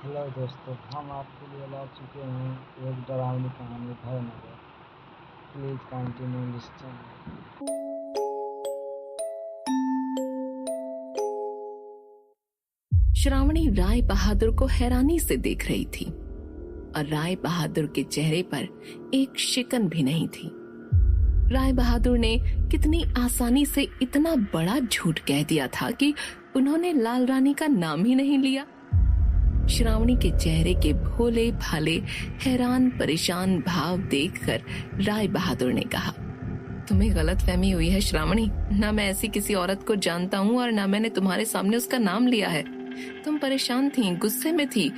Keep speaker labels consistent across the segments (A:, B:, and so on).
A: Hello दोस्तों, हम आपके लिए ला चुके हैं एक डरावनी कहानी Bhayanagar. Please continue listening.
B: Shravani Rai Bahadur को हैरानी से देख रही थी और राय बहादुर के चेहरे पर एक शिकन भी नहीं थी। राय बहादुर ने कितनी आसानी से इतना बड़ा झूठ कह दिया था कि उन्होंने लाल रानी का नाम ही नहीं लिया। श्रावणी के चेहरे के भोले भाले हैरान परेशान भाव देखकर राय बहादुर ने कहा, तुम्हें गलतफहमी हुई है श्रावणी। ना मैं ऐसी किसी औरत को जानता हूँ और ना मैंने तुम्हारे सामने उसका नाम लिया है। तुम परेशान थी, गुस्से में थी,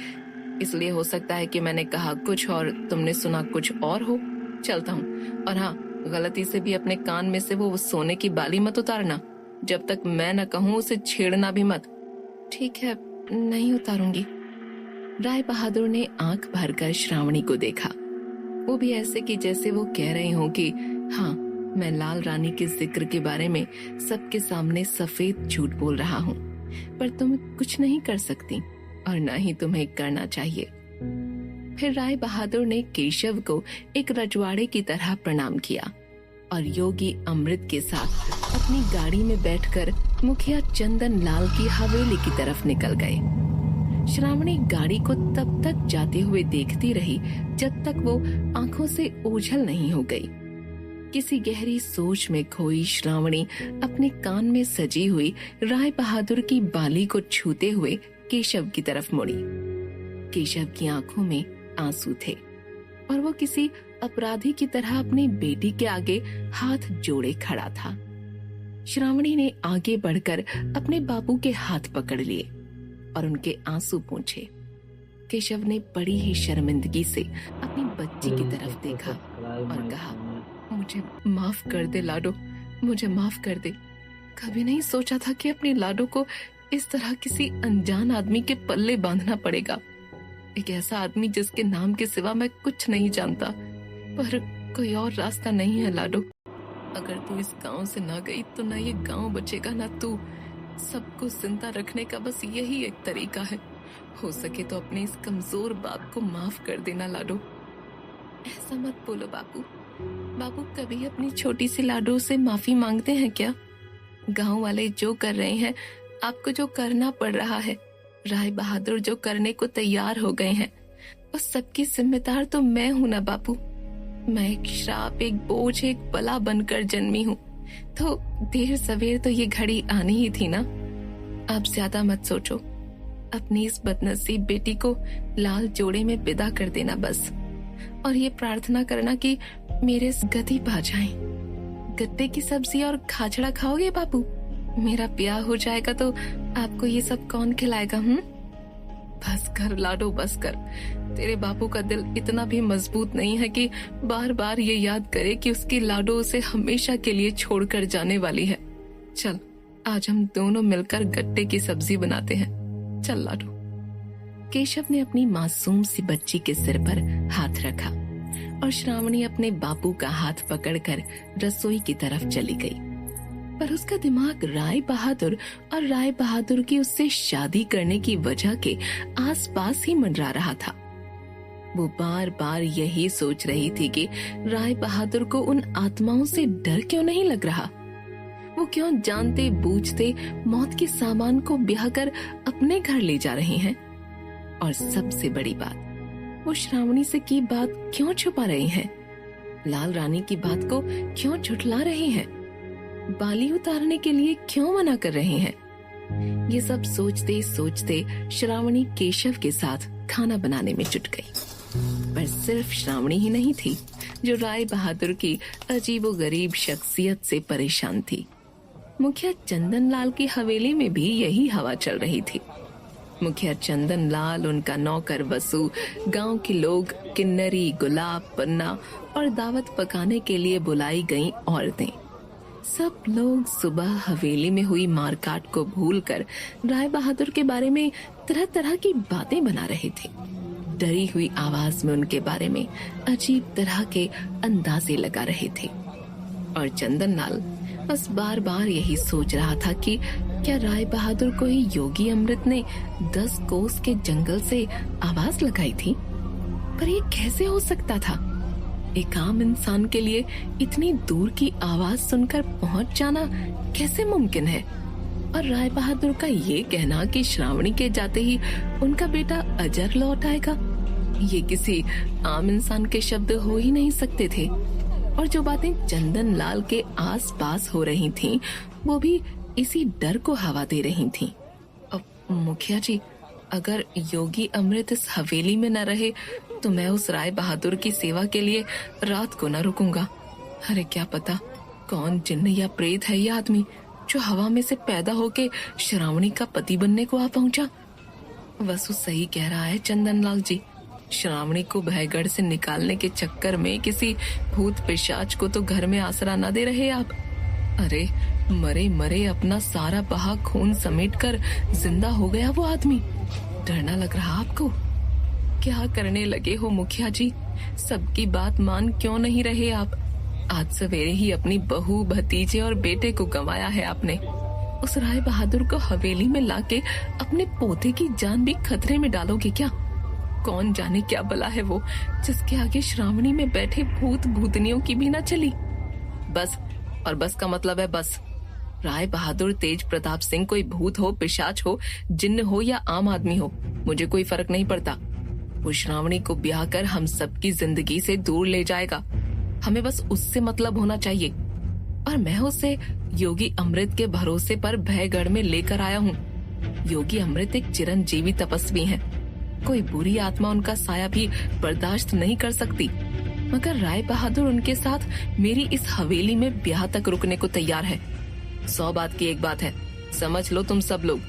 B: इसलिए हो सकता है कि मैंने कहा कुछ और तुमने सुना कुछ और हो। चलता हूँ। और हाँ, गलती से भी अपने कान में से वो सोने की बाली मत उतारना। जब तक मैं न कहूँ उसे छेड़ना भी मत। ठीक है, नहीं उतारूंगी। राय बहादुर ने आंख भरकर श्रावणी को देखा, वो भी ऐसे कि जैसे वो कह रहे हो कि हाँ, मैं लाल रानी के जिक्र के बारे में सबके सामने सफेद झूठ बोल रहा हूँ, पर तुम कुछ नहीं कर सकती और न ही तुम्हें करना चाहिए। फिर राय बहादुर ने केशव को एक रजवाड़े की तरह प्रणाम किया और योगी अमृत के साथ अपनी गाड़ी में बैठकर मुखिया चंदन लाल की हवेली की तरफ निकल गए। श्रावणी गाड़ी को तब तक जाते हुए देखती रही जब तक वो आंखों से ओझल नहीं हो गई। किसी गहरी सोच में खोई श्रावणी अपने कान में सजी हुई राय बहादुर की बाली को छूते हुए केशव की तरफ मुड़ी। केशव की आंखों में आंसू थे और वो किसी अपराधी की तरह अपनी बेटी के आगे हाथ जोड़े खड़ा था। श्रावणी ने आगे बढ़कर अपने बाबू के हाथ पकड़ लिए और उनके आंसू पोंछे। केशव ने बड़ी ही शर्मिंदगी से अपनी बच्ची की तरफ देखा और कहा, मुझे माफ कर दे लाडो, मुझे माफ कर दे। कभी नहीं सोचा था कि अपनी लाडो को इस तरह किसी अनजान आदमी के पल्ले बांधना पड़ेगा। एक ऐसा आदमी जिसके नाम के सिवा मैं कुछ नहीं जानता, पर कोई और रास्ता नहीं है लाडो। अगर तू इस गांव से ना गई तो ना ये गांव बचेगा ना तू। सबको जिंदा रखने का बस यही एक तरीका है। हो सके तो अपने इस कमजोर बाप को माफ कर देना लाडो। ऐसा मत बोलो बापू। बापू कभी अपनी छोटी सी लाडो से माफी मांगते हैं क्या? गांव वाले जो कर रहे हैं, आपको जो करना पड़ रहा है, राय बहादुर जो करने को तैयार हो गए हैं, उस सबकी जिम्मेदार तो मैं हूं ना बापू। मैं एक श्राप, एक बोझ, एक बला बनकर जन्मी हूँ, तो देर सवेर तो ये घड़ी आनी ही थी ना। आप ज्यादा मत सोचो, अपनी इस बदनसीब बेटी को लाल जोड़े में विदा कर देना बस, और ये प्रार्थना करना कि मेरे गति पा जाए। गत्ते की सब्जी और खाजड़ा खाओगे बापू? मेरा ब्याह हो जाएगा तो आपको ये सब कौन खिलाएगा? बस कर लाडो, बस कर। तेरे बापू का दिल इतना भी मजबूत नहीं है कि बार बार ये याद करे कि उसकी लाडो उसे हमेशा के लिए छोड़कर जाने वाली है। चल, आज हम दोनों मिलकर गट्टे की सब्जी बनाते हैं। चल लाडो। केशव ने अपनी मासूम सी बच्ची के सिर पर हाथ रखा और श्रावणी अपने बापू का हाथ पकड़कर रसोई की तरफ चली गई। पर उसका दिमाग राय बहादुर और राय बहादुर की उससे शादी करने की वजह के आसपास ही मंडरा रहा था। वो बार बार यही सोच रही थी कि राय बहादुर को उन आत्माओं से डर क्यों नहीं लग रहा। वो क्यों जानते बूझते मौत के सामान को ब्याह कर अपने घर ले जा रहे हैं। और सबसे बड़ी बात, वो श्रावणी से की बात क्यों छुपा रहे हैं? लाल रानी की बात को क्यों झुठला रहे हैं? बाली उतारने के लिए क्यों मना कर रहे हैं? ये सब सोचते सोचते श्रावणी केशव के साथ खाना बनाने में जुट गई। पर सिर्फ श्रावणी ही नहीं थी जो राय बहादुर की अजीबोगरीब शख्सियत से परेशान थी। मुखिया चंदन लाल की हवेली में भी यही हवा चल रही थी। मुखिया चंदन लाल, उनका नौकर वसु, गांव के लोग, किन्नरी, गुलाब, पन्ना और दावत पकाने के लिए बुलाई गईं औरतें, सब लोग सुबह हवेली में हुई मारकाट को भूलकर राय बहादुर के बारे में तरह तरह की बातें बना रहे थे। डरी हुई आवाज में उनके बारे में अजीब तरह के अंदाजे लगा रहे थे। और चंदन लाल बस बार बार यही सोच रहा था कि क्या राय बहादुर को ही योगी अमृत ने 10 कोस के जंगल से आवाज लगाई थी? पर ये कैसे हो सकता था? एक आम इंसान के लिए इतनी दूर की आवाज सुनकर पहुंच जाना कैसे मुमकिन है? और राय बहादुर का ये कहना कि श्रावणी के जाते ही उनका बेटा अजर लौट आएगा, ये किसी आम इंसान के शब्द हो ही नहीं सकते थे। और जो बातें चंदन लाल के आस पास हो रही थीं, वो भी इसी डर को हवा दे रही थीं। अब मुखिया जी, अगर योगी अमृत इस हवेली में न रहे तो मैं उस राय बहादुर की सेवा के लिए रात को न रुकूंगा। अरे क्या पता कौन जिन्न या प्रेत है ये आदमी जो हवा में से पैदा होके श्रावणी का पति बनने को आ पहुंचा। वसु सही कह रहा है चंदन लाल जी, श्रावणी को भयगढ़ से निकालने के चक्कर में किसी भूत पिशाच को तो घर में आसरा न दे रहे आप। अरे मरे मरे अपना सारा बहा खून समेटकर जिंदा हो गया वो आदमी। डर न लग रहा आपको? क्या करने लगे हो मुखिया जी? सबकी बात मान क्यों नहीं रहे आप? आज सवेरे ही अपनी बहू, भतीजे और बेटे को गंवाया है आपने। उस राय बहादुर को हवेली में लाके अपने पोते की जान भी खतरे में डालोगे क्या? कौन जाने क्या बला है वो जिसके आगे श्रावणी में बैठे भूत भूतनियों की भी न चली। बस, और बस का मतलब है बस। राय बहादुर तेज प्रताप सिंह कोई भूत हो, पिशाच हो, जिन्न हो या आम आदमी हो, मुझे कोई फर्क नहीं पड़ता। वो श्रावणी को ब्याह कर हम सबकी जिंदगी से दूर ले जाएगा। हमें बस उससे मतलब होना चाहिए। और मैं उसे योगी अमृत के भरोसे पर भयगढ़ में लेकर आया हूँ। योगी अमृत एक चिरंजीवी तपस्वी हैं। कोई बुरी आत्मा उनका साया भी बर्दाश्त नहीं कर सकती। मगर राय बहादुर उनके साथ मेरी इस हवेली में ब्याह तक रुकने को तैयार है। 100 बात की एक बात है, समझ लो तुम सब लोग।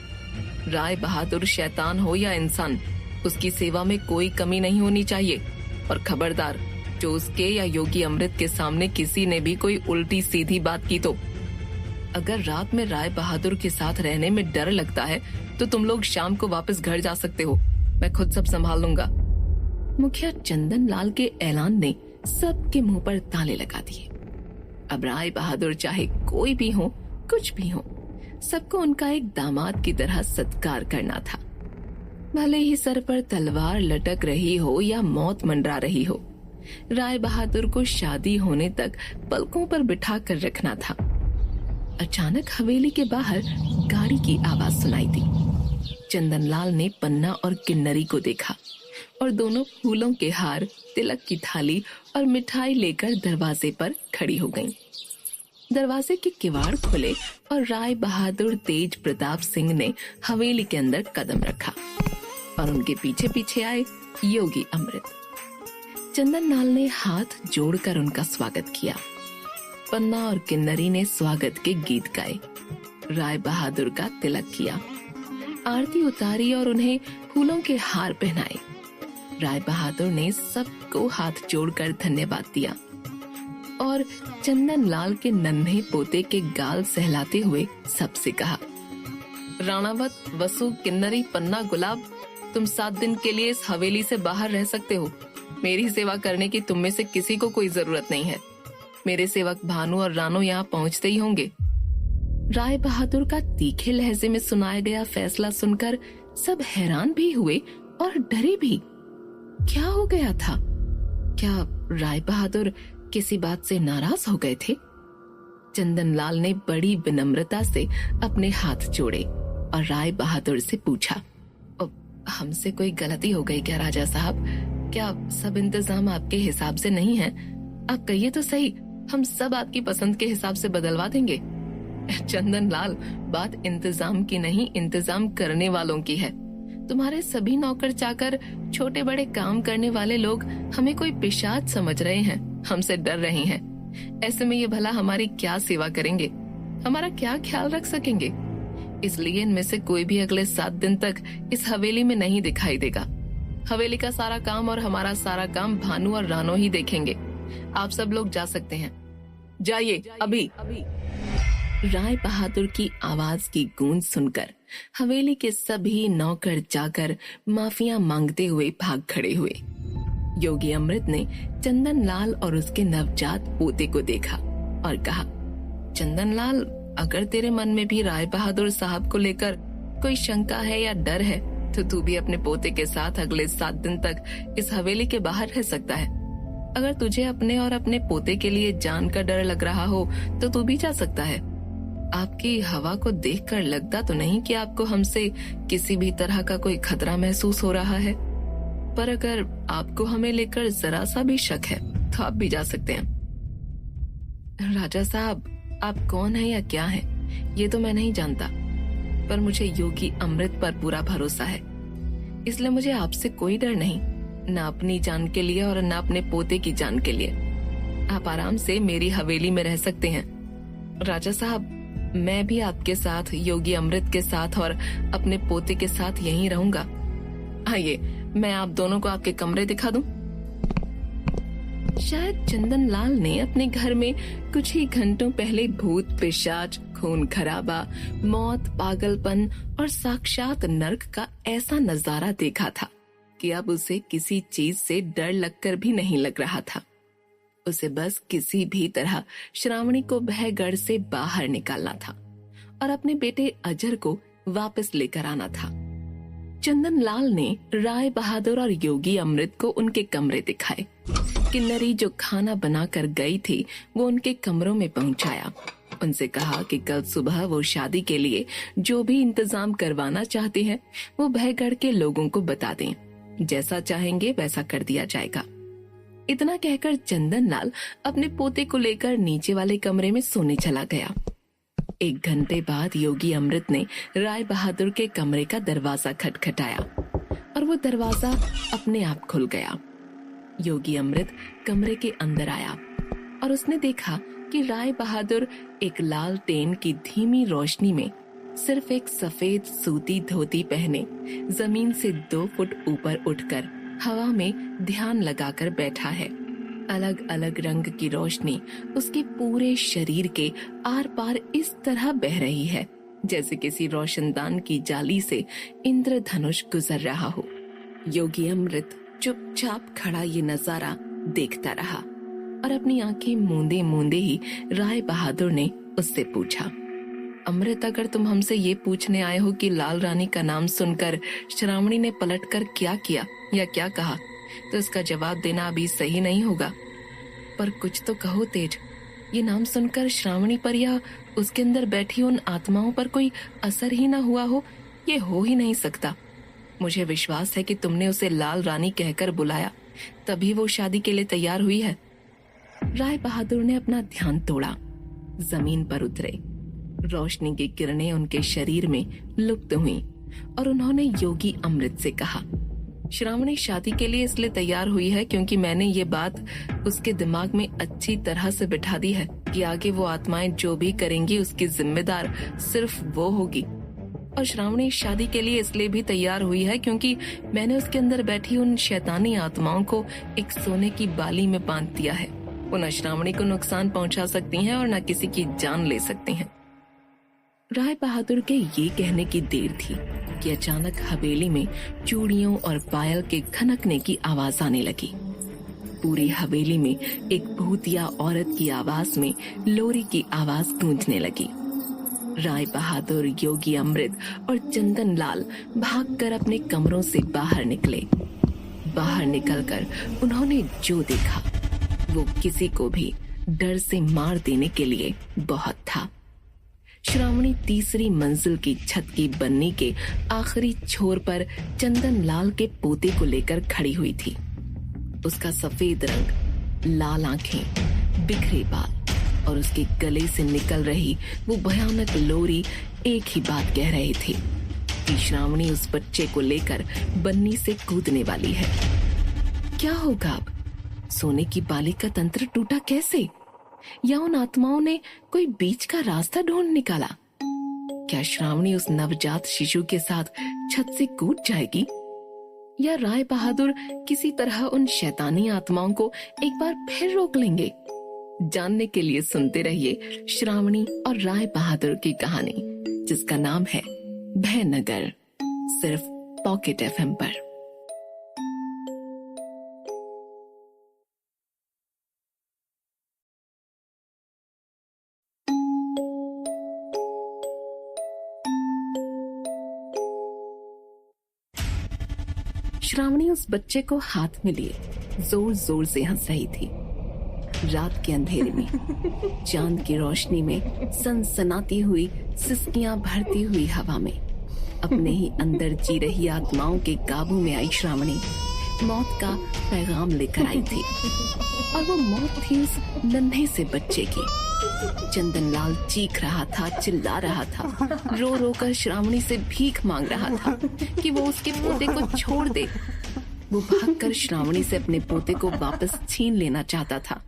B: राय बहादुर शैतान हो या इंसान, उसकी सेवा में कोई कमी नहीं होनी चाहिए। और खबरदार, जो उसके या योगी अमृत के सामने किसी ने भी कोई उल्टी सीधी बात की तो अगर रात में राय बहादुर के साथ रहने में डर लगता है तो तुम लोग शाम को वापस घर जा सकते हो। मैं खुद सब संभाल लूंगा। मुखिया चंदन लाल के ऐलान ने सबके मुंह पर ताले लगा दिए। अब राय बहादुर चाहे कोई भी हो, कुछ भी हो, सबको उनका एक दामाद की तरह सत्कार करना था। भले ही सर पर तलवार लटक रही हो या मौत मंडरा रही हो, राय बहादुर को शादी होने तक पलकों पर बिठा कर रखना था। अचानक हवेली के बाहर गाड़ी की आवाज सुनाई दी। चंदन लाल ने पन्ना और किन्नरी को देखा और दोनों फूलों के हार, तिलक की थाली और मिठाई लेकर दरवाजे पर खड़ी हो गईं। दरवाजे के किवाड़ खुले और राय बहादुर तेज प्रताप सिंह ने हवेली के अंदर कदम रखा और उनके पीछे पीछे आए योगी अमृत। चंदन लाल ने हाथ जोड़कर उनका स्वागत किया। पन्ना और किन्नरी ने स्वागत के गीत गाए। राय बहादुर का तिलक किया, आरती उतारी और उन्हें फूलों के हार पहनाए। राय बहादुर ने सबको हाथ जोड़कर धन्यवाद दिया और चंदन लाल के नन्हे पोते के गाल सहलाते हुए सबसे कहा, राणावत, वसु, किन्नरी, पन्ना, गुलाब, तुम 7 दिन के लिए इस हवेली से बाहर रह सकते हो। मेरी सेवा करने की तुम में से किसी को कोई जरूरत नहीं है। मेरे सेवक भानु और रानो यहाँ पहुँचते ही होंगे। राय बहादुर का तीखे लहजे में सुनाया गया फैसला सुनकर सब हैरान भी हुए और डरे भी। क्या हो गया था? क्या राय बहादुर किसी बात से नाराज हो गए थे? चंदन लाल ने बड़ी विनम्रता से अपने हाथ जोड़े और राय बहादुर से पूछा, हमसे कोई गलती हो गई क्या राजा साहब? क्या सब इंतजाम आपके हिसाब से नहीं है? आप कहिए तो सही, हम सब आपकी पसंद के हिसाब से बदलवा देंगे। चंदन लाल, बात इंतजाम की नहीं, इंतजाम करने वालों की है। तुम्हारे सभी नौकर चाकर, छोटे बड़े काम करने वाले लोग हमें कोई पिशाच समझ रहे हैं, हमसे डर रहे हैं। ऐसे में ये भला हमारी क्या सेवा करेंगे, हमारा क्या ख्याल रख सकेंगे? इसलिए इनमें से कोई भी अगले 7 दिन तक इस हवेली में नहीं दिखाई देगा। हवेली का सारा काम और हमारा सारा काम भानु और रानो ही देखेंगे। आप सब लोग जा सकते हैं, जाइए अभी। राय बहादुर की आवाज की गूंज सुनकर हवेली के सभी नौकर चाकर माफिया मांगते हुए भाग खड़े हुए। योगी अमृत ने चंदन लाल और उसके नवजात पोते को देखा और कहा, चंदन लाल, अगर तेरे मन में भी राय बहादुर साहब को लेकर कोई शंका है या डर है तो तू भी अपने पोते के साथ अगले 7 दिन तक इस हवेली के बाहर रह सकता है। अगर तुझे अपने और अपने पोते के लिए जान का डर लग रहा हो तो तू भी जा सकता है। आपकी हवा को देखकर लगता तो नहीं कि आपको हमसे किसी भी तरह का कोई खतरा महसूस हो रहा है, पर अगर आपको हमें लेकर जरा सा भी शक है तो आप भी जा सकते हैं। राजा साहब, आप कौन है या क्या है ये तो मैं नहीं जानता, पर मुझे योगी अमृत पर पूरा भरोसा है, इसलिए मुझे आपसे कोई डर नहीं, न अपनी जान के लिए और न अपने पोते की जान के लिए। आप आराम से मेरी हवेली में रह सकते हैं। राजा साहब, मैं भी आपके साथ, योगी अमृत के साथ और अपने पोते के साथ यहीं रहूंगा। आइए, मैं आप दोनों को आपके कमरे दिखा दूं। शायद चंदन लाल ने अपने घर में कुछ ही घंटों पहले भूत पिशाच, खून खराबा, मौत, पागलपन और साक्षात नर्क का ऐसा नजारा देखा था कि अब उसे किसी चीज से डर लगकर भी नहीं लग रहा था। उसे बस किसी भी तरह श्रावणी को भयगढ़ से बाहर निकालना था और अपने बेटे अजर को वापस लेकर आना था। चंदन लाल ने राय बहादुर और योगी अमृत को उनके कमरे दिखाए। किन्नरी जो खाना बनाकर गई थी वो उनके कमरों में पहुंचाया। उनसे कहा कि कल सुबह वो शादी के लिए जो भी इंतजाम करवाना चाहते हैं वो भयगढ़ के लोगों को बता दें, जैसा चाहेंगे वैसा कर दिया जाएगा। इतना कहकर चंदन लाल अपने पोते को लेकर नीचे वाले कमरे में सोने चला गया। 1 घंटे बाद योगी अमृत ने राय बहादुर के कमरे का दरवाजा खटखटाया और वो दरवाजा अपने आप खुल गया। योगी अमृत कमरे के अंदर आया और उसने देखा कि राय बहादुर एक लालटेन की धीमी रोशनी में सिर्फ एक सफेद सूती धोती पहने जमीन से 2 फुट ऊपर उठकर हवा में ध्यान लगाकर बैठा है। अलग अलग रंग की रोशनी उसके पूरे शरीर के आर पार इस तरह बह रही है जैसे किसी रोशनदान की जाली से इंद्रधनुष गुजर रहा हो। योगी अमृत चुपचाप खड़ा ये नजारा देखता रहा और अपनी आंखें मूंदे मूंदे ही राय बहादुर ने उससे पूछा, अमृत, अगर तुम हमसे ये पूछने आए हो कि लाल रानी का नाम सुनकर श्रावणी ने पलटकर क्या किया या क्या कहा, तो इसका जवाब देना अभी सही नहीं होगा। पर कुछ तो कहो तेज, ये नाम सुनकर श्रावणी पर या उसके अंदर बैठी उन आत्माओं पर कोई असर ही ना हुआ हो, ये हो ही नहीं सकता। मुझे विश्वास है कि तुमने उसे लाल रानी कहकर बुलाया, तभी वो शादी के लिए तैयार हुई है। राय बहादुर ने अपना ध्यान तोड़ा, जमीन पर उतरे। रोशनी की किरणें उनके शरीर में लुप्त हुईं और उन्होंने योगी अमृत से कहा, श्रावणी शादी के लिए इसलिए तैयार हुई है क्योंकि मैंने ये बात उसके दिमाग में अच्छी तरह से बिठा दी है कि आगे वो आत्माएं जो भी करेंगी उसकी जिम्मेदार सिर्फ वो होगी। और श्रावणी शादी के लिए इसलिए भी तैयार हुई है क्योंकि मैंने उसके अंदर बैठी उन शैतानी आत्माओं को एक सोने की बाली में बांध दिया है। वो न श्रावणी को नुकसान पहुंचा सकती हैं और न किसी की जान ले सकती हैं। राय बहादुर के ये कहने की देर थी कि अचानक हवेली में चूड़ियों और पायल के खनकने की आवाज आने लगी। पूरी हवेली में एक भूतिया औरत की आवाज में लोरी की आवाज गूंजने लगी। राय बहादुर, योगी अमृत और चंदन लाल भागकर अपने कमरों से बाहर निकले। बाहर निकलकर उन्होंने जो देखा वो किसी को भी डर से मार देने के लिए बहुत था। श्रावणी तीसरी मंजिल की छत की बन्नी के आखिरी छोर पर चंदन लाल के पोते को लेकर खड़ी हुई थी। उसका सफेद रंग, लाल आंखें, बिखरे बाल और उसके गले से निकल रही वो भयानक लोरी एक ही बात कह रहे थे कि श्रावणी उस बच्चे को लेकर बन्नी से कूदने वाली है। क्या होगा अब? सोने की बाली का तंत्र टूटा कैसे? या उन आत्माओं ने कोई बीच का रास्ता ढूंढ निकाला? क्या श्रावणी उस नवजात शिशु के साथ छत से कूद जाएगी? या राय बहादुर किसी तरह उन शैतानी आत्माओं को एक बार फिर रोक लेंगे? जानने के लिए सुनते रहिए श्रावणी और राय बहादुर की कहानी, जिसका नाम है भयनगर, सिर्फ पॉकेट एफएम पर। श्रावणी उस बच्चे को हाथ में लिए जोर जोर से हंस रही थी। रात के अंधेरे में चांद की रोशनी में सनसनाती हुई सिसकियां भरती हुई हवा में अपने ही अंदर जी रही आत्माओं के काबू में आई श्रावणी मौत का पैगाम लेकर आई थी। और वो मौत थी उस नन्हे से बच्चे की। चंदनलाल चीख रहा था, चिल्ला रहा था, रो रो कर श्रावणी से भीख मांग रहा था कि वो उसके पोते को छोड़ दे। वो भागकर श्रावणी से अपने पोते को वापस छीन लेना चाहता था,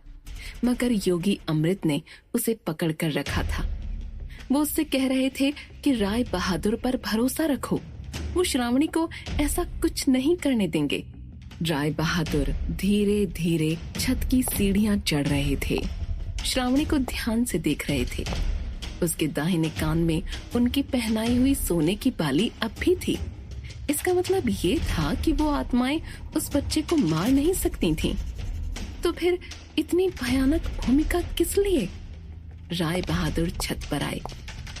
B: मगर योगी अमृत ने उसे पकड़ कर रखा था। वो उससे कह रहे थे कि राय बहादुर पर भरोसा रखो, वो श्रावणी को ऐसा कुछ नहीं करने देंगे। राय बहादुर धीरे धीरे छत की सीढ़ियां चढ़ रहे थे। श्रावणी को ध्यान से देख रहे थे। उसके दाहिने कान में उनकी पहनाई हुई सोने की बाली अब भी थी। इसका मतलब ये था कि वो आत्माएं उस बच्चे को मार नहीं सकती थीं। तो फिर इतनी भयानक भूमिका किस लिए? राय बहादुर छत पर आए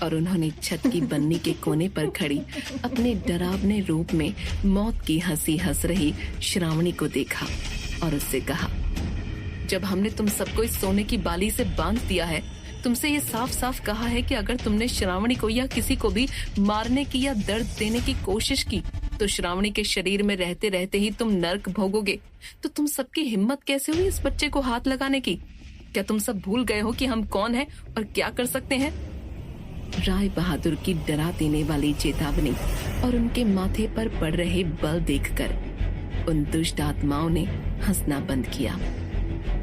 B: और उन्होंने छत की बन्नी के कोने पर खड़ी अपने डरावने रूप में मौत की हंसी हंस रही श्रावणी को देखा और उससे कहा, जब हमने तुम सबको इस सोने की बाली से बांध दिया है, तुमसे ये साफ साफ कहा है कि अगर तुमने श्रावणी को या किसी को भी मारने की या दर्द देने की कोशिश की तो श्रावणी के शरीर में रहते रहते ही तुम नर्क भोगोगे। तो तुम सबकी हिम्मत कैसे हुई इस बच्चे को हाथ लगाने की? क्या तुम सब भूल गए हो कि हम कौन हैं और क्या कर सकते हैं? राय बहादुर की डरा देने वाली चेतावनी और उनके माथे पर पड़ रहे बल देखकर उन दुष्ट आत्माओं ने हंसना बंद किया।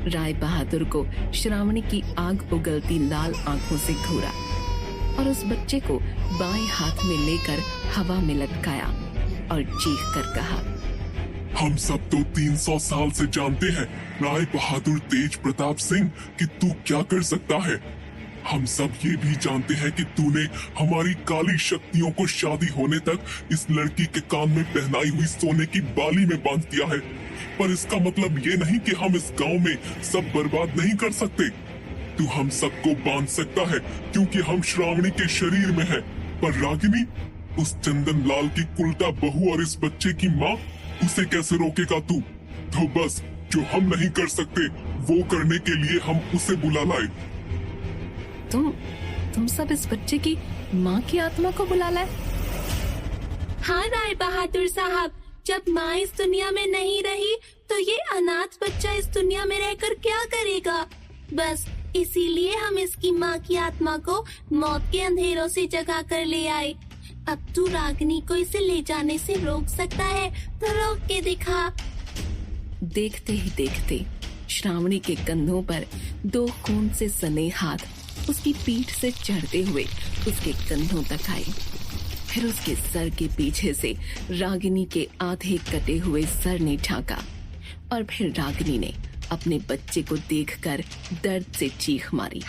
B: राय बहादुर को श्रावणी की आग उगलती लाल आंखों से घूरा और उस बच्चे को बाएं हाथ में लेकर हवा में लटकाया और चीख कर कहा,
C: हम सब तो 300 साल से जानते हैं राय बहादुर तेज प्रताप सिंह कि तू क्या कर सकता है। हम सब ये भी जानते हैं कि तूने हमारी काली शक्तियों को शादी होने तक इस लड़की के कान में पहनाई हुई सोने की बाली में बांध दिया है। पर इसका मतलब ये नहीं कि हम इस गांव में सब बर्बाद नहीं कर सकते। तू हम सबको बांध सकता है क्योंकि हम श्रावणी के शरीर में है। पर रागिनी, उस चंदन लाल की कुलटा बहू और इस बच्चे की माँ, उसे कैसे रोकेगा तू? तो बस जो हम नहीं कर सकते वो करने के लिए हम उसे बुला लाए।
B: तुम सब इस बच्चे की माँ की आत्मा को बुला लाए?
D: हाँ राय बहादुर साहब, जब माँ इस दुनिया में नहीं रही तो ये अनाथ बच्चा इस दुनिया में रहकर क्या करेगा? बस इसीलिए हम इसकी माँ की आत्मा को मौत के अंधेरों से जगा कर ले आए। अब तू रागिनी को इसे ले जाने से रोक सकता है तो रोक के दिखा।
B: देखते ही देखते श्रावणी के कंधों पर 2 खून से सने हाथ उसकी पीठ से चढ़ते हुए उसके कंधों तक आए। फिर उसके सर के पीछे से रागिनी के आधे कटे हुए सर ने ढांका और फिर रागिनी ने अपने बच्चे को देखकर दर्द से चीख मारी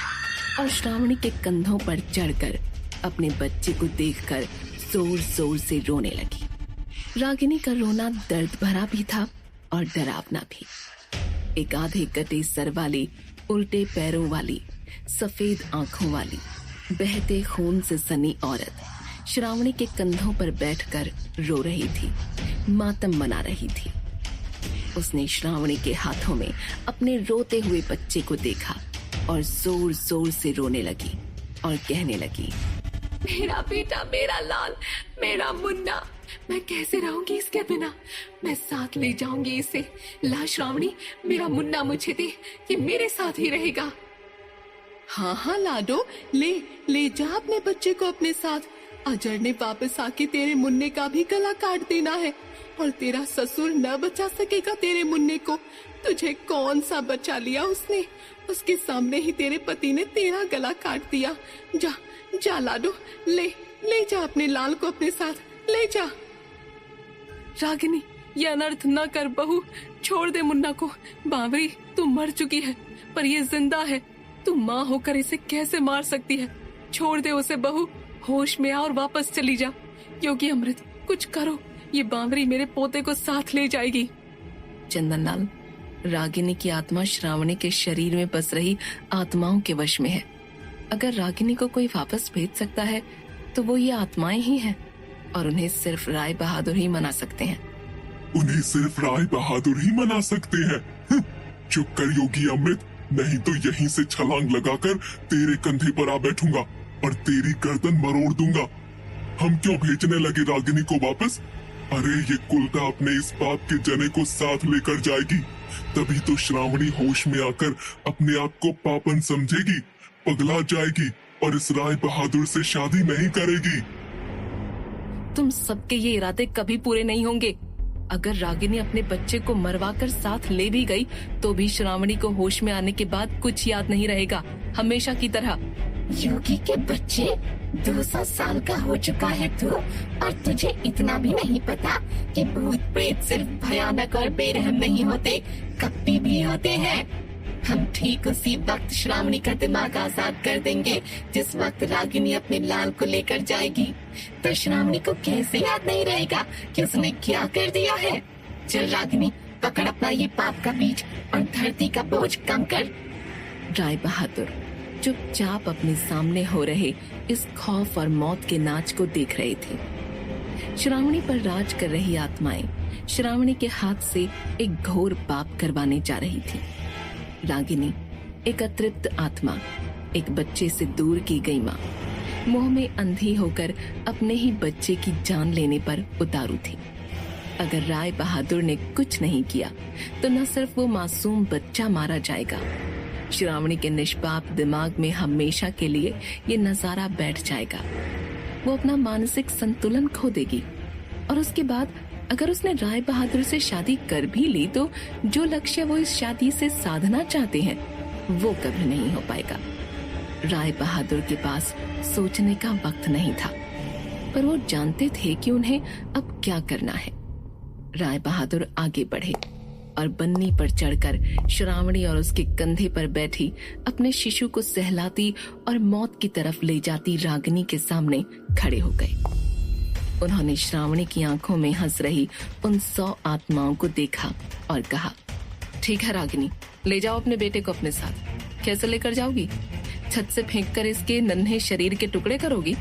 B: और श्रावणी के कंधों पर चढ़कर अपने बच्चे को देखकर जोर जोर से रोने लगी। रागिनी का रोना दर्द भरा भी था और डरावना भी। एक आधे कटे सर वाली, उल्टे पैरों वाली, सफेद आंखों वाली, बहते खून से सनी औरत श्रावणी के कंधों पर बैठकर रो रही थी, मातम मना रही थी। उसने श्रावणी के हाथों में अपने रोते हुए बच्चे को देखा और जोर जोर से रोने लगी और कहने लगी,
D: मेरा बेटा, मेरा लाल, मेरा मुन्ना, मैं कैसे रहूंगी इसके बिना? मैं साथ ले जाऊंगी इसे। ला श्रावणी, मेरा मुन्ना मुझे दे, ये मेरे साथ ही रहेगा।
E: हाँ हाँ लाडो, ले जा अपने बच्चे को अपने साथ। अजर ने वापस आके तेरे मुन्ने का भी गला काट देना है और तेरा ससुर न बचा सकेगा तेरे मुन्ने को। तुझे कौन सा बचा लिया उसने? उसके सामने ही तेरे पति ने तेरा गला काट दिया। जा जा लाडो, ले जा अपने लाल को अपने साथ, ले जा।
D: रागिनी, ये अनर्थ न कर बहू, छोड़ दे मुन्ना को। बावरी, तू मर चुकी है पर ये जिंदा है। तू माँ होकर इसे कैसे मार सकती है? छोड़ दे उसे बहू, होश में आ और वापस चली जा। योगी अमृत, कुछ करो, ये बावरी मेरे पोते को साथ ले जाएगी।
B: चंदनलाल, रागिनी की आत्मा श्रावणी के शरीर में बस रही आत्माओं के वश में है। अगर रागिनी को कोई वापस भेज सकता है तो वो ये आत्माएं ही हैं और उन्हें सिर्फ राय बहादुर ही मना सकते हैं।
C: उन्हें सिर्फ राय बहादुर ही मना सकते हैं। चुप कर योगी अमृत, नहीं तो यहीं से छलांग लगाकर तेरे कंधे पर आ बैठूंगा और तेरी गर्दन मरोड़ दूंगा। हम क्यों भेजने लगे रागिनी को वापस? अरे ये कुलटा अपने इस बाप के जने को साथ लेकर जाएगी, तभी तो श्रावणी होश में आकर अपने आप को पापन समझेगी, पगला जाएगी और इस राय बहादुर से शादी नहीं करेगी।
B: तुम सबके ये इरादे कभी पूरे नहीं होंगे। अगर रागिनी अपने बच्चे को मरवा कर साथ ले भी गई तो भी श्रावणी को होश में आने के बाद कुछ याद नहीं रहेगा, हमेशा की तरह।
D: योगी के बच्चे 200 साल का हो चुका है तू, और तुझे इतना भी नहीं पता कि भूत प्रेत सिर्फ भयानक और बेरहम नहीं होते, कपटी भी होते हैं। हम ठीक उसी वक्त श्रावणी का दिमाग आजाद कर देंगे जिस वक्त रागिनी अपने लाल को लेकर जाएगी। तो श्रावणी को कैसे याद नहीं रहेगा कि उसने क्या कर दिया है। चल रागिनी, पकड़ अपना ये पाप का बीज और धरती का बोझ कम कर।
B: राय बहादुर चुपचाप अपने सामने हो रहे इस खौफ और मौत के नाच को देख रहे थे। श्रावणी पर राज कर रही आत्माएं श्रावणी के हाथ से एक घोर पाप करवाने जा रही थी। रागिनी एक अतृप्त आत्मा, एक बच्चे से दूर की गई माँ, मोह में अंधी होकर अपने ही बच्चे की जान लेने पर उतारू थी। अगर राय बहादुर ने कुछ नहीं किया तो न सिर्फ वो मासूम बच्चा मारा जाएगा, श्रावणी के निष्पाप दिमाग में हमेशा के लिए ये नजारा बैठ जाएगा। वो अपना मानसिक संतुलन खो देगी और उसके बाद अगर उसने राय बहादुर से शादी कर भी ली तो जो लक्ष्य वो इस शादी से साधना चाहते हैं वो कभी नहीं हो पाएगा। राय बहादुर के पास सोचने का वक्त नहीं था, पर वो जानते थे कि उन्हें अब क्या करना है। राय बहादुर आगे बढ़े और बन्नी पर चढ़कर श्रावणी और उसके कंधे पर बैठी अपने शिशु को सहलाती और मौत की तरफ ले जाती रागिनी के सामने खड़े हो गए। उन्होंने श्रावणी की आंखों में हंस रही उन 100 आत्माओं को देखा और कहा, ठीक है रागिनी, ले जाओ अपने बेटे को अपने साथ। कैसे लेकर जाओगी? छत से फेंककर इसके नन्हे शरीर के टुकड़े करोगी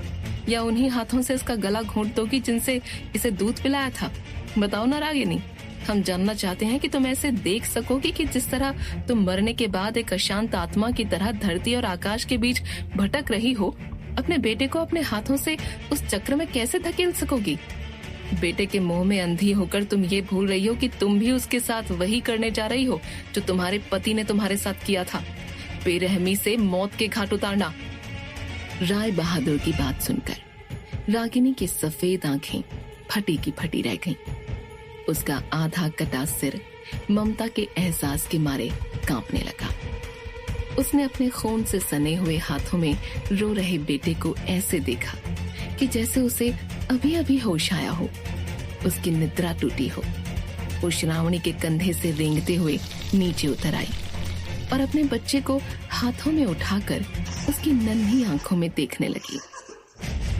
B: या उन्हीं हाथों से इसका गला घोंट दोगी जिनसे इसे दूध पिलाया था? बताओ ना रागिनी, हम जानना चाहते हैं कि तुम ऐसे देख सकोगी कि जिस तरह तुम मरने के बाद एक अशांत आत्मा की तरह धरती और आकाश के बीच भटक रही हो, अपने बेटे को अपने हाथों से उस चक्र में कैसे धकेल सकोगी? बेटे के मोह में अंधी होकर तुम ये भूल रही हो कि तुम भी उसके साथ वही करने जा रही हो जो तुम्हारे पति ने तुम्हारे साथ किया था, बेरहमी से मौत के घाट उतारना। राय बहादुर की बात सुनकर रागिनी की सफेद आंखें फटी की फटी रह गईं। उसका आधा कटा सिर ममता के एहसास के मारे कांपने लगा। उसने अपने खून से सने हुए हाथों में रो रहे बेटे को ऐसे देखा कि जैसे उसे अभी अभी होश आया हो, उसकी निद्रा टूटी हो। वो श्रावणी के कंधे से रेंगते हुए नीचे उतर आई और अपने बच्चे को हाथों में उठाकर उसकी नन्ही आंखों में देखने लगी।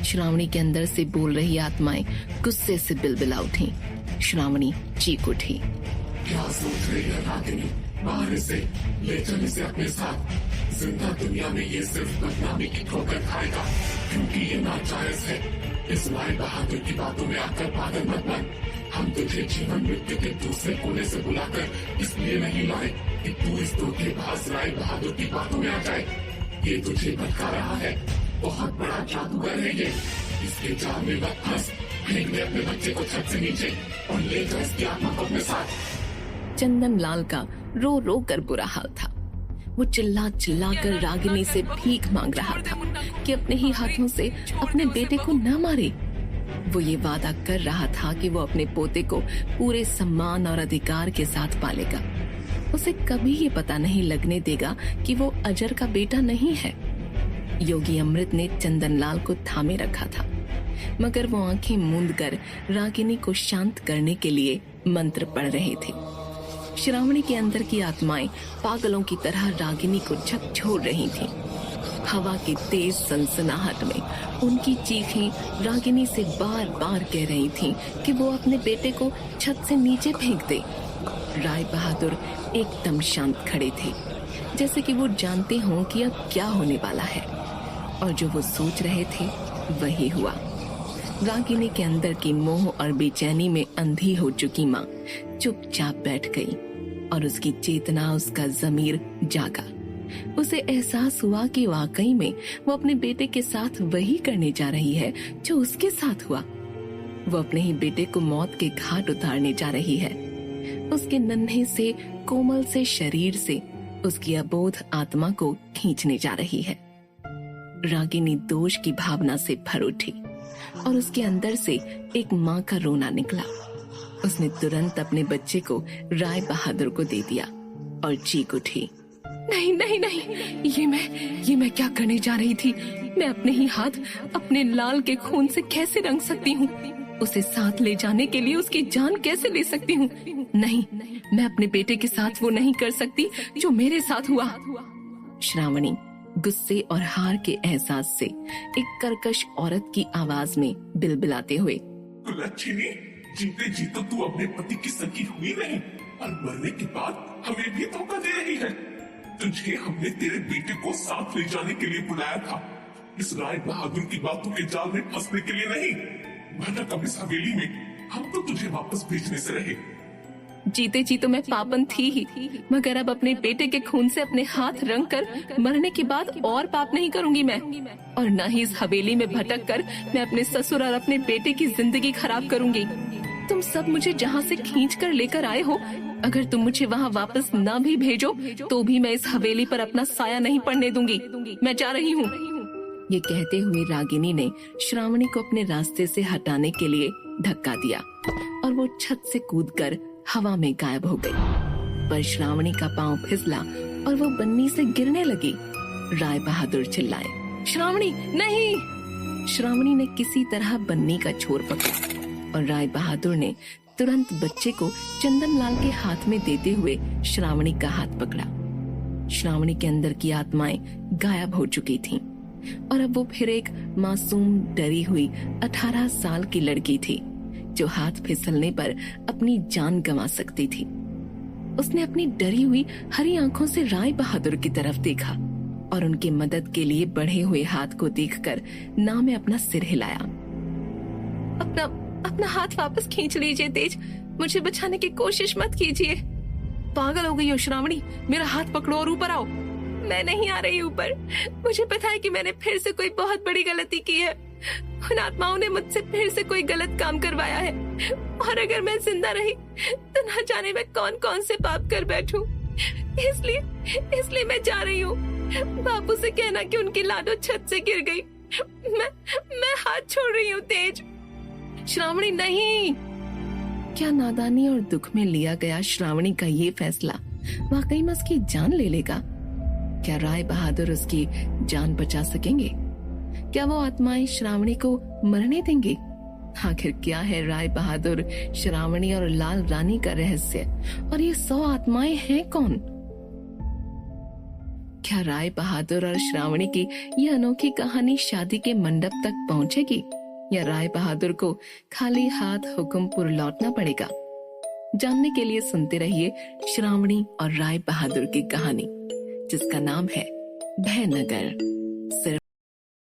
B: श्रावणी के अंदर से बोल रही आत्माएं गुस्से से बिलबिला उठी। श्रावणी चीख उठी,
C: क्या सोच रही है रागिनी? बाहर से ले चल इसे अपने साथ। जिंदा दुनिया में ये सिर्फ बदनामी की ठोकर खाएगा, क्योंकि ये नाजायज है। इस राय बहादुर की बातों में आकर पागल मत बन। हम तुझे जीवन मृत्यु के दूसरे कोने से बुलाकर इसलिए नहीं लाए कि तू इस धोखेबाज राय बहादुर की बातों में आ जाए। ये तुझे भटका रहा है, बहुत बड़ा जादूगर है ये। इसके जाल में मत फंस। फेंक दे अपने बच्चे को छत से नीचे और ले जा इसकी आत्मा को अपने साथ।
B: चंदन लाल का रो रो कर बुरा हाल था। वो चिल्ला चिल्ला कर रागिनी से भीख मांग रहा था कि अपने ही हाथों से अपने बेटे को न मारे। वो ये वादा कर रहा था कि वो अपने पोते को पूरे सम्मान और अधिकार के साथ पालेगा। उसे कभी ये पता नहीं लगने देगा कि वो अजर का बेटा नहीं है। योगी अमृत ने चंदनलाल को थामे रखा था, मगर वो आंखें मूंद कर रागिनी को शांत करने के लिए मंत्र पढ़ रहे थे। श्रावणी के अंदर की आत्माएं पागलों की तरह रागिनी को झकझोर रही थीं। हवा की तेज सनसनाहट में उनकी चीखें रागिनी से बार बार कह रही थीं कि वो अपने बेटे को छत से नीचे फेंक दे। राय बहादुर एकदम शांत खड़े थे, जैसे कि वो जानते हों कि अब क्या होने वाला है, और जो वो सोच रहे थे वही हुआ। रागिनी के अंदर की मोह और बेचैनी में अंधी हो चुकी माँ चुपचाप बैठ गई और उसकी चेतना, उसका जमीर जागा। उसे एहसास हुआ कि वाकई में वो अपने बेटे के साथ वही करने जा रही है जो उसके साथ हुआ। वो अपने ही बेटे को मौत के घाट उतारने जा रही है। उसके नन्हे से कोमल से शरीर से उसकी अबोध आत्मा को खींचने जा रही है। रागिनी दोष की भावना से भर उठी और उसके अंदर से एक माँ का रोना निकला। उसने तुरंत अपने बच्चे को राय बहादुर को दे दिया और चीख उठी,
E: नहीं नहीं नहीं, ये मैं क्या करने जा रही थी? मैं अपने ही हाथ अपने लाल के खून से कैसे रंग सकती हूँ? उसे साथ ले जाने के लिए उसकी जान कैसे ले सकती हूँ? नहीं, मैं अपने बेटे के साथ वो नहीं कर सकती जो मेरे साथ हुआ।
B: श्रावणी गुस्से और हार के एहसास से एक कर्कश औरत की आवाज में बिलबिलाते हुए,
C: कुलच्छिनी, जीते जी तो तू अपने पति की सगी हुई नहीं और मरने के बाद हमें भी धोखा दे रही है। तुझे हमने तेरे बेटे को साथ ले जाने के लिए बुलाया था, इस राय बहादुर की बातों के जाल में फंसने के लिए नहीं। भटक अब इस हवेली में, हम तो तुझे वापस भेजने से रहे।
E: जीते जी तो मैं पापन थी ही, मगर अब अपने बेटे के खून से अपने हाथ रंग कर मरने के बाद और पाप नहीं करूंगी मैं, और न ही इस हवेली में भटक कर मैं अपने ससुर और अपने बेटे की जिंदगी खराब करूंगी। तुम सब मुझे जहाँ से खींच कर लेकर आए हो, अगर तुम मुझे वहाँ वापस ना भी भेजो तो भी मैं इस हवेली पर अपना साया नहीं पड़ने दूंगी। मैं जा रही हूँ।
B: ये कहते हुए रागिनी ने श्रावणी को अपने रास्ते से हटाने के लिए धक्का दिया और वो छत से कूदकर हवा में गायब हो गई। पर श्रावणी का पांव फिसला और वो बन्नी से गिरने लगी। राय बहादुर चिल्लाए,
E: श्रावणी नहीं!
B: श्रावणी ने किसी तरह बन्नी का छोर पकड़ा और राय बहादुर ने तुरंत बच्चे को चंदनलाल के हाथ में देते हुए श्रावणी का हाथ पकड़ा। श्रावणी के अंदर की आत्माएं गायब हो चुकी थीं और अब वो फिर एक मासूम डरी हुई 18 साल की लड़की थी जो हाथ फिसलने पर अपनी जान गंवा सकती थी। उसने अपनी डरी हुई हरी आंखों से राय बहादुर की तरफ देखा और उनकी मदद के लिए बढ़े हुए हाथ को देखकर ना में अपना सिर हिलाया।
E: अपना हाथ वापस खींच लीजिए तेज, मुझे बचाने की कोशिश मत कीजिए। पागल हो गई हो श्रावणी, मेरा हाथ पकड़ो और ऊपर आओ। मैं नहीं आ रही ऊपर। मुझे पता है कि मैंने फिर से कोई बहुत बड़ी गलती की है। उन आत्माओं ने मुझसे फिर से कोई गलत काम करवाया है और अगर मैं जिंदा रही तो न जाने मैं कौन कौन से पाप कर बैठूं। इसलिए मैं जा रही हूँ। बापू से कहना कि उनकी लाडो छत से गिर गई। मैं हाथ छोड़ रही हूँ तेज।
B: श्रावणी नहीं! क्या नादानी और दुख में लिया गया श्रावणी का ये फैसला वाकई में उसकी जान ले लेगा? क्या राय बहादुर उसकी जान बचा सकेंगे? क्या वो आत्माएं श्रावणी को मरने देंगी? आखिर क्या है राय बहादुर, श्रावणी और लाल रानी का रहस्य, और ये 100 आत्माएं हैं कौन? क्या राय बहादुर और श्रावणी की ये अनोखी कहानी शादी के मंडप तक पहुंचेगी या राय बहादुर को खाली हाथ हुकुमपुर लौटना पड़ेगा? जानने के लिए सुनते रहिए श्रावणी और राय बहादुर की कहानी, जिसका नाम है भयनगर। सिर्फ